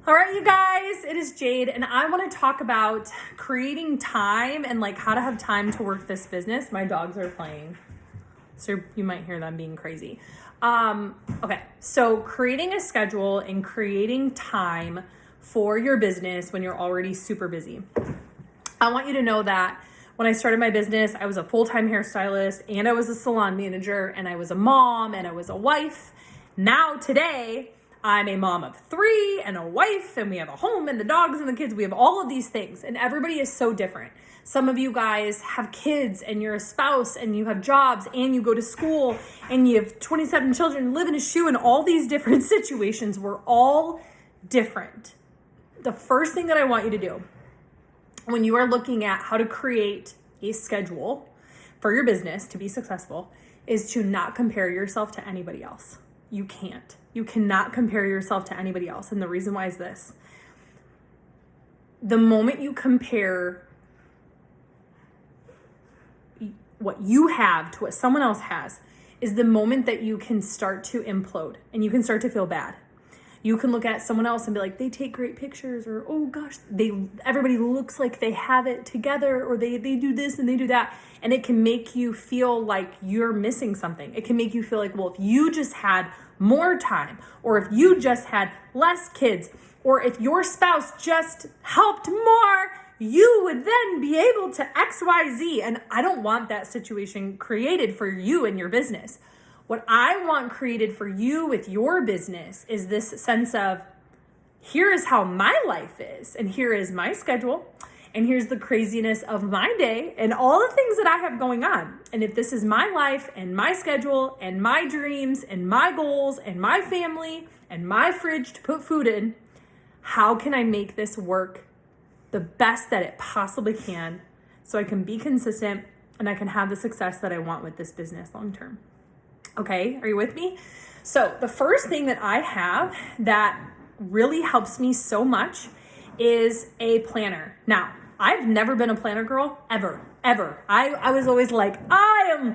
All right, you guys, it is Jade, and I want to talk about creating time and like how to have time to work this business. My dogs are playing, so you might hear them being crazy. Okay, so creating a schedule and creating time for your business when you're already super busy. I want you to know that when I started my business, I was a full-time hairstylist and I was a salon manager and I was a mom and I was a wife. Now today, I'm a mom of 3 and a wife, and we have a home and the dogs and the kids. We have all of these things, and everybody is so different. Some of you guys have kids and you're a spouse and you have jobs and you go to school and you have 27 children, live in a shoe, and all these different situations. We're all different. The first thing that I want you to do when you are looking at how to create a schedule for your business to be successful is to not compare yourself to anybody else. You can't. You cannot compare yourself to anybody else. And the reason why is this. The moment you compare what you have to what someone else has is the moment that you can start to implode and you can start to feel bad. You can look at someone else and be like, they take great pictures, or, oh gosh, everybody looks like they have it together, or they do this and they do that. And it can make you feel like you're missing something. It can make you feel like, well, if you just had more time, or if you just had less kids, or if your spouse just helped more, you would then be able to X, Y, Z. And I don't want that situation created for you and your business. What I want created for you with your business is this sense of, here is how my life is, and here is my schedule, and here's the craziness of my day and all the things that I have going on. And if this is my life and my schedule and my dreams and my goals and my family and my fridge to put food in, how can I make this work the best that it possibly can so I can be consistent and I can have the success that I want with this business long term? Okay, are you with me? So the first thing that I have that really helps me so much is a planner. Now, I've never been a planner girl, ever. I was always like, I'm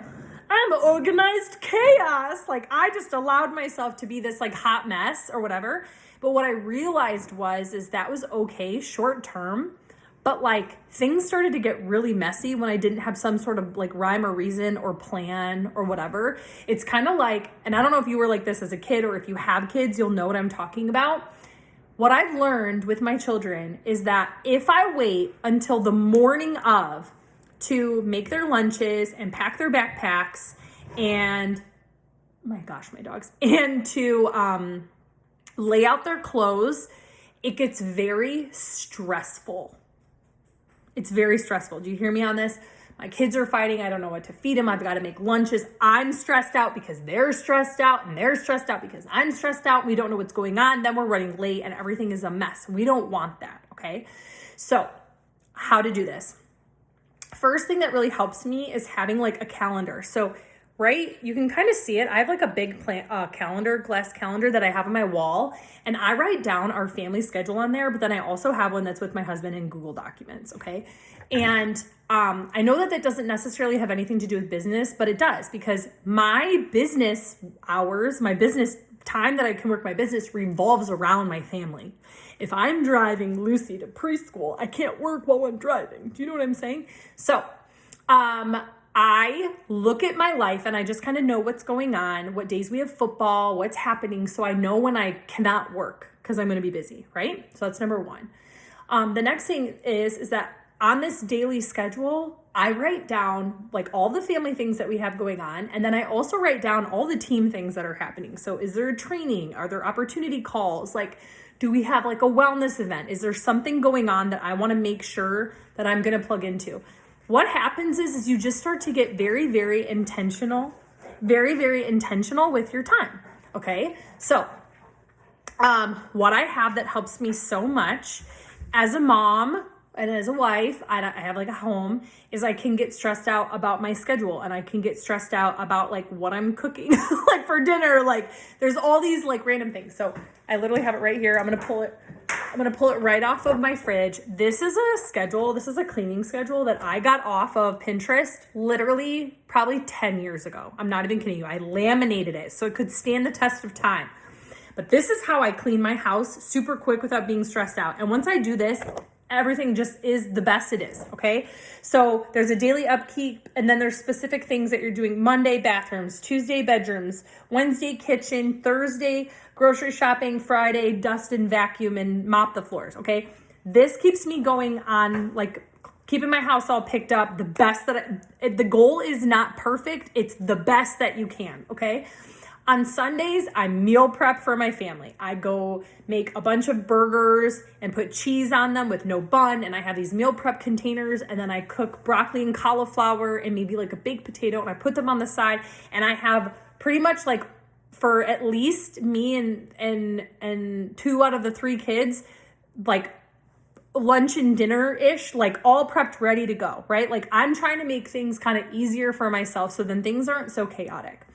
organized chaos. Like, I just allowed myself to be this like hot mess or whatever. But what I realized is that was okay short term. But like things started to get really messy when I didn't have some sort of like rhyme or reason or plan or whatever. It's kind of like, and I don't know if you were like this as a kid or if you have kids, you'll know what I'm talking about. What I've learned with my children is that if I wait until the morning of to make their lunches and pack their backpacks and, oh my gosh, my dogs, and to lay out their clothes, it gets very stressful. It's very stressful. Do you hear me on this? My kids are fighting. I don't know what to feed them. I've got to make lunches. I'm stressed out because they're stressed out, and they're stressed out because I'm stressed out. We don't know what's going on. Then we're running late and everything is a mess. We don't want that, okay? So how to do this? First thing that really helps me is having like a calendar. So right, you can kind of see it. I have like a big glass calendar that I have on my wall, and I write down our family schedule on there, but then I also have one that's with my husband in Google Documents, okay? And I know that doesn't necessarily have anything to do with business, but it does, because my business hours, my business time that I can work my business revolves around my family. If I'm driving Lucy to preschool, I can't work while I'm driving. Do you know what I'm saying? So, I look at my life and I just kind of know what's going on, what days we have football, what's happening. So I know when I cannot work because I'm going to be busy, right? So that's number one. The next thing is that on this daily schedule, I write down like all the family things that we have going on. And then I also write down all the team things that are happening. So is there a training? Are there opportunity calls? Like, do we have like a wellness event? Is there something going on that I want to make sure that I'm going to plug into? What happens is you just start to get very, very intentional with your time, okay? So what I have that helps me so much as a mom and as a wife, I have like a home, is I can get stressed out about my schedule, and I can get stressed out about like what I'm cooking like for dinner. Like there's all these like random things. So I literally have it right here. I'm going to pull it right off of my fridge. This is a schedule. This is a cleaning schedule that I got off of Pinterest literally probably 10 years ago. I'm not even kidding you. I laminated it so it could stand the test of time. But this is how I clean my house super quick without being stressed out. And once I do this, everything just is the best it is, okay? So there's a daily upkeep, and then there's specific things that you're doing. Monday, bathrooms. Tuesday, bedrooms. Wednesday, kitchen. Thursday, grocery shopping. Friday, dust and vacuum and mop the floors, okay? This keeps me going on, like, keeping my house all picked up, the best the goal is not perfect, it's the best that you can, okay? On Sundays, I meal prep for my family. I go make a bunch of burgers and put cheese on them with no bun, and I have these meal prep containers, and then I cook broccoli and cauliflower and maybe like a baked potato, and I put them on the side, and I have pretty much like for at least me and 2 out of the 3 kids, like lunch and dinner-ish, like all prepped, ready to go, right? Like I'm trying to make things kind of easier for myself so then things aren't so chaotic.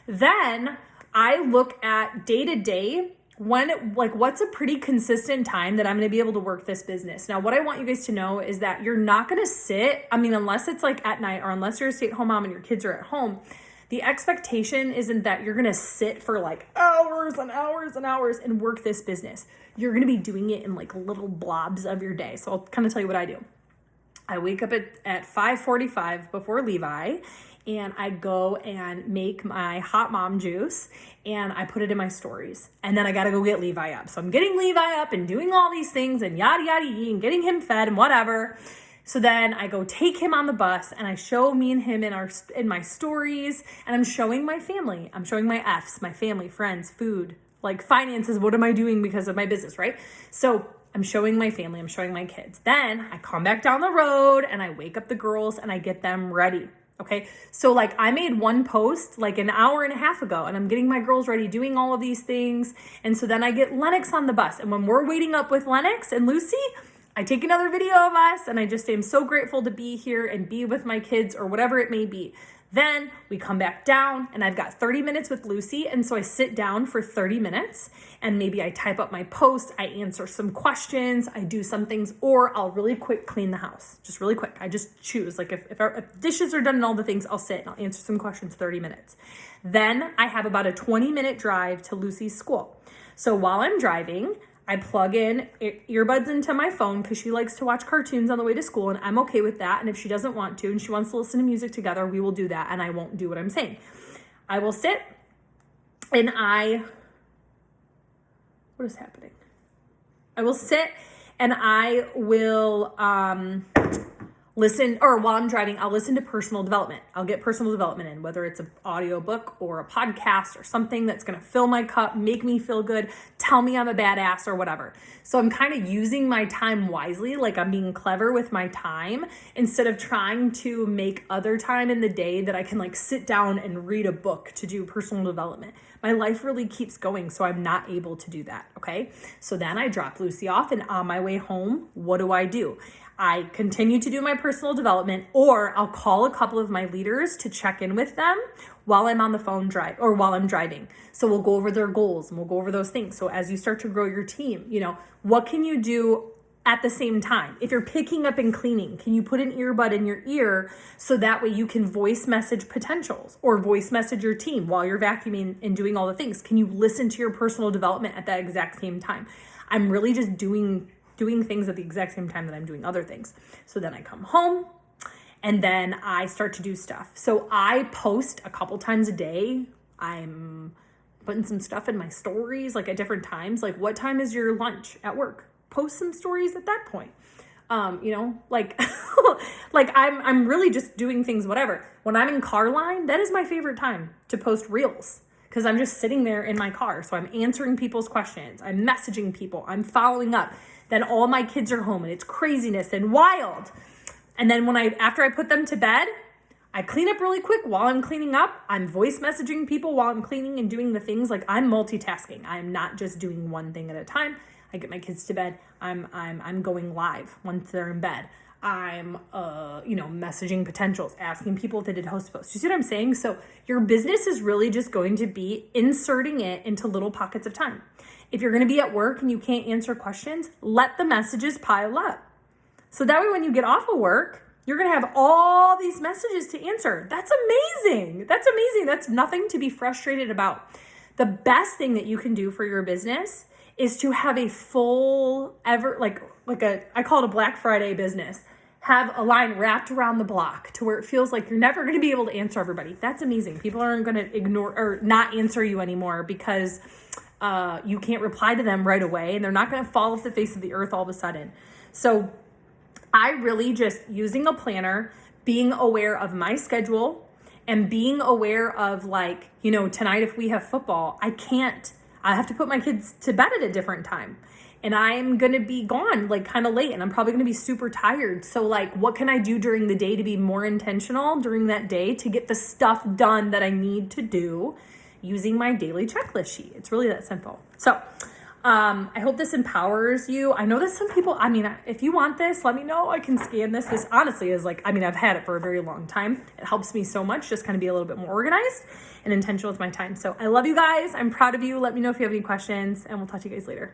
Then I look at day to day what's a pretty consistent time that I'm going to be able to work this business. Now, what I want you guys to know is that you're not going to sit, unless it's like at night or unless you're a stay-at-home mom and your kids are at home, the expectation isn't that you're going to sit for like hours and hours and hours and work this business. You're going to be doing it in like little blobs of your day. So I'll kind of tell you what I do. I wake up at 5:45 before Levi, and I go and make my hot mom juice and I put it in my stories. And then I got to go get Levi up. So I'm getting Levi up and doing all these things and yada, yada, yada, and getting him fed and whatever. So then I go take him on the bus and I show me and him in my stories, and I'm showing my family. I'm showing my F's, my family, friends, food, like finances. What am I doing because of my business, right? So I'm showing my family, I'm showing my kids. Then I come back down the road and I wake up the girls and I get them ready. Okay. So like I made one post like an hour and a half ago, and I'm getting my girls ready, doing all of these things. And so then I get Lennox on the bus. And when we're waiting up with Lennox and Lucy, I take another video of us and I just say, I'm so grateful to be here and be with my kids or whatever it may be. Then we come back down and I've got 30 minutes with Lucy. And so I sit down for 30 minutes and maybe I type up my post, I answer some questions, I do some things, or I'll really quick clean the house. Just really quick. I just choose. Like if dishes are done and all the things, I'll sit and I'll answer some questions, 30 minutes. Then I have about a 20-minute drive to Lucy's school. So while I'm driving, I plug in earbuds into my phone because she likes to watch cartoons on the way to school, and I'm okay with that. And if she doesn't want to and she wants to listen to music together, we will do that, and I won't do what I'm saying. I will sit and what is happening? I will sit and I will listen, or while I'm driving, I'll listen to personal development. I'll get personal development in, whether it's an audiobook or a podcast or something that's going to fill my cup, make me feel good, tell me I'm a badass or whatever. So I'm kind of using my time wisely, like I'm being clever with my time instead of trying to make other time in the day that I can like sit down and read a book to do personal development. My life really keeps going, so I'm not able to do that, okay? So then I drop Lucy off, and on my way home, what do? I continue to do my personal development, or I'll call a couple of my leaders to check in with them while I'm on the phone while I'm driving. So we'll go over their goals and we'll go over those things. So as you start to grow your team, what can you do at the same time? If you're picking up and cleaning, can you put an earbud in your ear so that way you can voice message potentials or voice message your team while you're vacuuming and doing all the things? Can you listen to your personal development at that exact same time? I'm really just doing things at the exact same time that I'm doing other things. So then I come home and then I start to do stuff. So I post a couple times a day. I'm putting some stuff in my stories, like at different times. Like, what time is your lunch at work? Post some stories at that point. Like I'm really just doing things, whatever. When I'm in car line, that is my favorite time to post reels, because I'm just sitting there in my car. So I'm answering people's questions. I'm messaging people. I'm following up. Then all my kids are home and it's craziness and wild. And then after I put them to bed, I clean up really quick. While I'm cleaning up, I'm voice messaging people while I'm cleaning and doing the things. Like, I'm multitasking. I'm not just doing one thing at a time. I get my kids to bed. I'm going live once they're in bed. I'm messaging potentials, asking people if they did host posts. You see what I'm saying? So your business is really just going to be inserting it into little pockets of time. If you're going to be at work and you can't answer questions, let the messages pile up. So that way when you get off of work, you're going to have all these messages to answer. That's amazing. That's nothing to be frustrated about. The best thing that you can do for your business is to have a full I call it a Black Friday business. Have a line wrapped around the block to where it feels like you're never going to be able to answer everybody. That's amazing. People aren't going to ignore or not answer you anymore because you can't reply to them right away, and they're not going to fall off the face of the earth all of a sudden. So I really just using a planner, being aware of my schedule, and being aware of like, tonight if we have football, I have to put my kids to bed at a different time. And I'm going to be gone like kind of late, and I'm probably going to be super tired. So like, what can I do during the day to be more intentional during that day to get the stuff done that I need to do using my daily checklist sheet? It's really that simple. So I hope this empowers you. I know that some people, if you want this, let me know. I can scan this. This honestly is like, I've had it for a very long time. It helps me so much, just kind of be a little bit more organized and intentional with my time. So I love you guys. I'm proud of you. Let me know if you have any questions, and we'll talk to you guys later.